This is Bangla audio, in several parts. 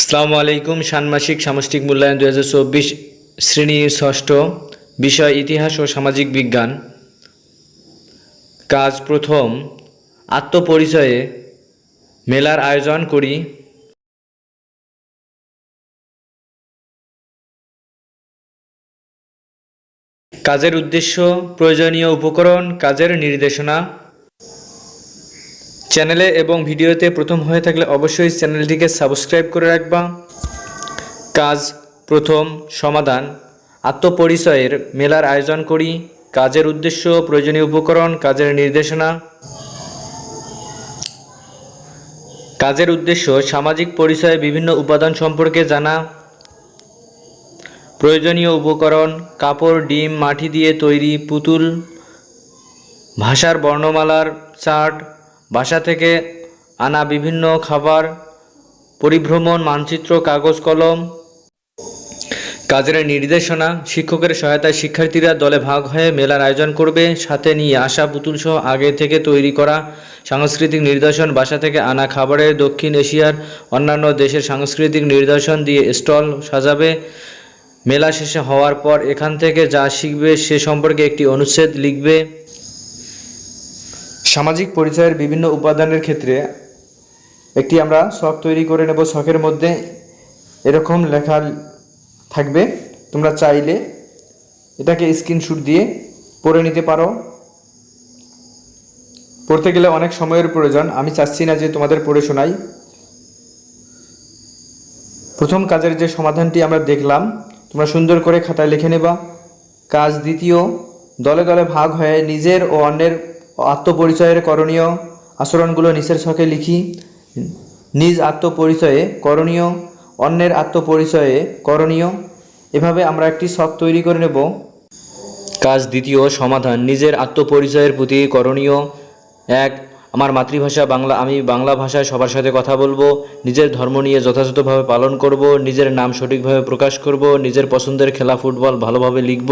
আসসালামু আলাইকুম। ষান্মাসিক সামষ্টিক মূল্যায়ন 2024 শ্রেণী ষষ্ঠ, বিষয় ইতিহাস ও সামাজিক বিজ্ঞান। কাজ প্রথম, আত্মপরিচয়ে মেলার আয়োজন করি। কাজের উদ্দেশ্য, প্রয়োজনীয় উপকরণ, কাজের নির্দেশনা। চ্যানেলে এবং ভিডিওতে প্রথম হয়ে থাকলে অবশ্যই চ্যানেলটিকে সাবস্ক্রাইব করে রাখবা। কাজ প্রথম, সমাধান। আত্মপরিচয়ের মেলার আয়োজন করি। কাজের উদ্দেশ্য, প্রয়োজনীয় উপকরণ, কাজের নির্দেশনা। কাজের উদ্দেশ্য, সামাজিক পরিচয়ে বিভিন্ন উপাদান সম্পর্কে জানা। প্রয়োজনীয় উপকরণ, কাপড়, ডিম, মাটি দিয়ে তৈরি পুতুল, ভাষার বর্ণমালার চার্ট, ভাষা থেকে আনা বিভিন্ন খাবার, পরিভ্রমণ মানচিত্র, কাগজ কলম। কাজের নির্দেশনা, শিক্ষকের সহায়তায় শিক্ষার্থীরা দলে ভাগ হয়ে মেলার আয়োজন করবে। সাথে নিয়ে আসা পুতুলসহ আগে থেকে তৈরি করা সাংস্কৃতিক নিদর্শন, বাসা থেকে আনা খাবারের, দক্ষিণ এশিয়ার অন্যান্য দেশের সাংস্কৃতিক নিদর্শন দিয়ে স্টল সাজাবে। মেলা শেষে হওয়ার পর এখান থেকে যা শিখবে সে সম্পর্কে একটি অনুচ্ছেদ লিখবে। সামাজিক পরিচয়ের বিভিন্ন উপাদানের ক্ষেত্রে একটি আমরা ছক তৈরি করে নেব। ছকের মধ্যে এরকম লেখা থাকবে, তোমরা চাইলে এটাকে স্ক্রিনশট দিয়ে পড়ে নিতে পারো। পড়তে গেলে অনেক সময়ের প্রয়োজন, আমি চাচ্ছি না যে তোমাদের পড়ে শোনাই। প্রথম কাজের যে সমাধানটি আমরা দেখলাম, তোমরা সুন্দর করে খাতায় লিখে নেবা। কাজ দ্বিতীয়, দলে দলে ভাগ হয়ে নিজের ও অন্যের আত্মপরিচয়ের করণীয় আচরণগুলো নিচের ছকে লিখি। নিজ আত্মপরিচয়ে করণীয়, অন্যের আত্মপরিচয়ে করণীয়। এভাবে আমরা একটি ছক তৈরি করে নেব। কাজ দ্বিতীয়, সমাধান। নিজের আত্মপরিচয়ের প্রতি করণীয়। 1. আমার মাতৃভাষা বাংলা, আমি বাংলা ভাষায় সবার সাথে কথা বলবো। নিজের ধর্ম নিয়ে যথাযথভাবে পালন করব। নিজের নাম সঠিকভাবে প্রকাশ করব। নিজের পছন্দের খেলা ফুটবল ভালোভাবে লিখব।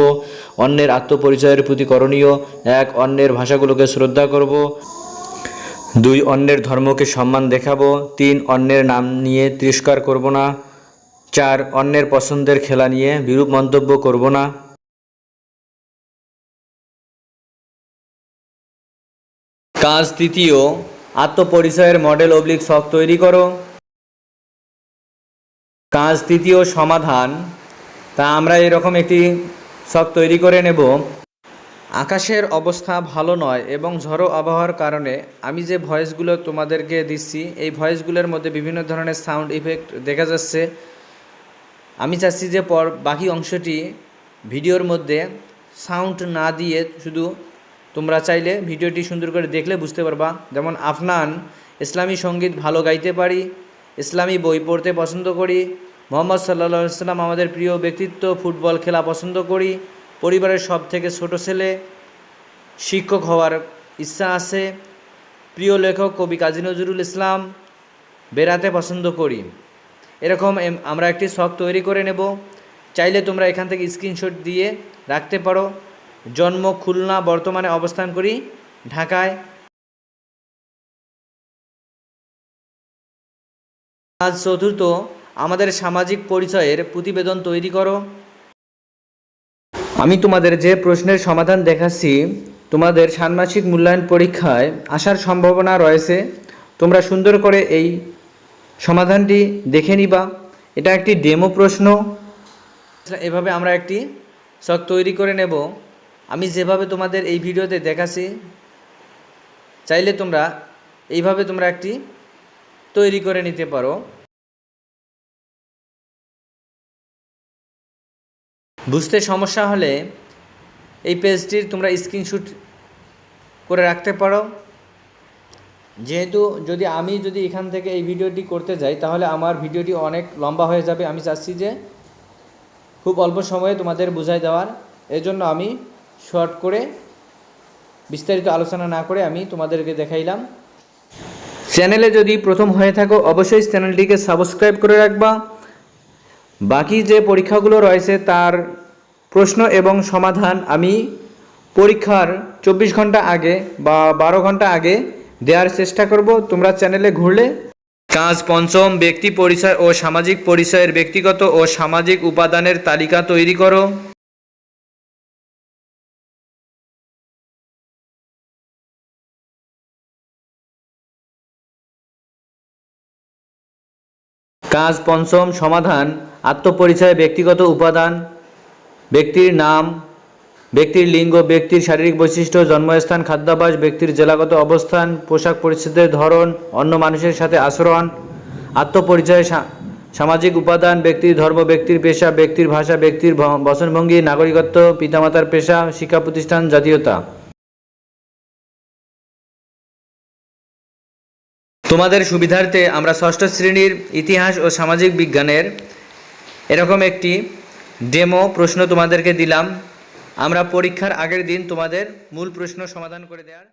অন্যের আত্মপরিচয়ের প্রতি করণীয়: 1. অন্যের ভাষাগুলোকে শ্রদ্ধা করব। 2. অন্যের ধর্মকে সম্মান দেখাবো। 3. অন্যের নাম নিয়ে তিরস্কার করব না। 4. অন্যের পছন্দের খেলা নিয়ে বিরূপ মন্তব্য করব না। কাজ তৃতীয়, আত্মপরিচয়ের মডেল / ছক তৈরি করো। কাজ তৃতীয়, সমাধান। তা আমরা এরকম একটি ছক তৈরি করে নেব। আকাশের অবস্থা ভালো নয় এবং ঝড়ো আবহাওয়ার কারণে আমি যে ভয়েসগুলো তোমাদেরকে দিচ্ছি, এই ভয়েসগুলোর মধ্যে বিভিন্ন ধরনের সাউন্ড ইফেক্ট দেখা যাচ্ছে। আমি চাচ্ছি যে বাকি অংশটি ভিডিওর মধ্যে সাউন্ড না দিয়ে শুধু তোমরা চাইলে ভিডিওটি সুন্দর করে দেখলে বুঝতে পারবা। যেমন আফনান: ইসলামী সঙ্গীত ভালো গাইতে পারি, ইসলামী বই পড়তে পছন্দ করি, মোহাম্মদ সাল্লাল্লাহু আলাইহি ওয়াসাল্লাম আমাদের প্রিয় ব্যক্তিত্ব, ফুটবল খেলা পছন্দ করি, পরিবারের সব থেকে ছোট ছেলে, শিক্ষক হওয়ার ইচ্ছা আছে, প্রিয় লেখক কবি কাজী নজরুল ইসলাম, বেড়াতে পছন্দ করি। এরকম আমরা একটি ছক তৈরি করে নেব। চাইলে তোমরা এখান থেকে স্ক্রিনশট দিয়ে রাখতে পারো। জন্ম খুলনা, বর্তমানে অবস্থান করি ঢাকায়। কাজ চতুর্থ, আমাদের সামাজিক পরিচয়ের প্রতিবেদন তৈরি করো। আমি তোমাদের যে প্রশ্নের সমাধান দেখাচ্ছি, তোমাদের ষান্মাসিক মূল্যায়ন পরীক্ষায় আসার সম্ভাবনা রয়েছে। তোমরা সুন্দর করে এই সমাধানটি দেখে নিবা। এটা একটি ডেমো প্রশ্ন। এভাবে আমরা একটি ছক তৈরি করে নেব। আমি যেভাবে তোমাদের এই ভিডিওতে দেখাচ্ছি, চাইলে তোমরা এইভাবে তোমরা একটি তৈরি করে নিতে পারো। বুঝতে সমস্যা হলে এই পেজটির তোমরা স্ক্রিনশট করে রাখতে পারো। যেহেতু আমি যদি এখান থেকে এই ভিডিওটি করতে যাই, তাহলে আমার ভিডিওটি অনেক লম্বা হয়ে যাবে। আমি চাচ্ছি যে খুব অল্প সময়ে তোমাদের বুঝাই দেওয়ার। এজন্য আমি শর্ট করে বিস্তারিত আলোচনা না করে আমি তোমাদেরকে দেখাইলাম। চ্যানেলে যদি প্রথম হয়ে থাকো অবশ্যই চ্যানেলটিকে সাবস্ক্রাইব করে রাখবা। বাকি যে পরীক্ষাগুলো রয়েছে তার প্রশ্ন এবং সমাধান আমি পরীক্ষার 24 ঘন্টা আগে বা 12 ঘন্টা আগে দেওয়ার চেষ্টা করব। তোমরা চ্যানেলে ঘুরলে কাজ পঞ্চম, ব্যক্তি পরিচয় ও সামাজিক পরিচয়ের ব্যক্তিগত ও সামাজিক উপাদানের তালিকা তৈরি করো। কাজ পঞ্চম সমাধান। আত্মপরিচয় ব্যক্তিগত উপাদান: ব্যক্তির নাম, ব্যক্তির লিঙ্গ, ব্যক্তির শারীরিক বৈশিষ্ট্য, জন্মস্থান, খাদ্যাভ্যাস, ব্যক্তির জেলাগত অবস্থান, পোশাক পরিচ্ছদের ধরন, অন্য মানুষের সাথে আচরণ। আত্মপরিচয় সামাজিক উপাদান: ব্যক্তির ধর্ম, ব্যক্তির পেশা, ব্যক্তির ভাষা, ব্যক্তির বচনভঙ্গি, নাগরিকত্ব, পিতামাতার পেশা, শিক্ষা প্রতিষ্ঠান, জাতীয়তা। তোমাদের সুবিধার্থে আমরা ষষ্ঠ শ্রেণীর ইতিহাস ও সামাজিক বিজ্ঞানের এরকম একটি ডেমো প্রশ্ন তোমাদেরকে দিলাম। আমরা পরীক্ষার আগের দিন তোমাদের মূল প্রশ্ন সমাধান করে দেওয়ার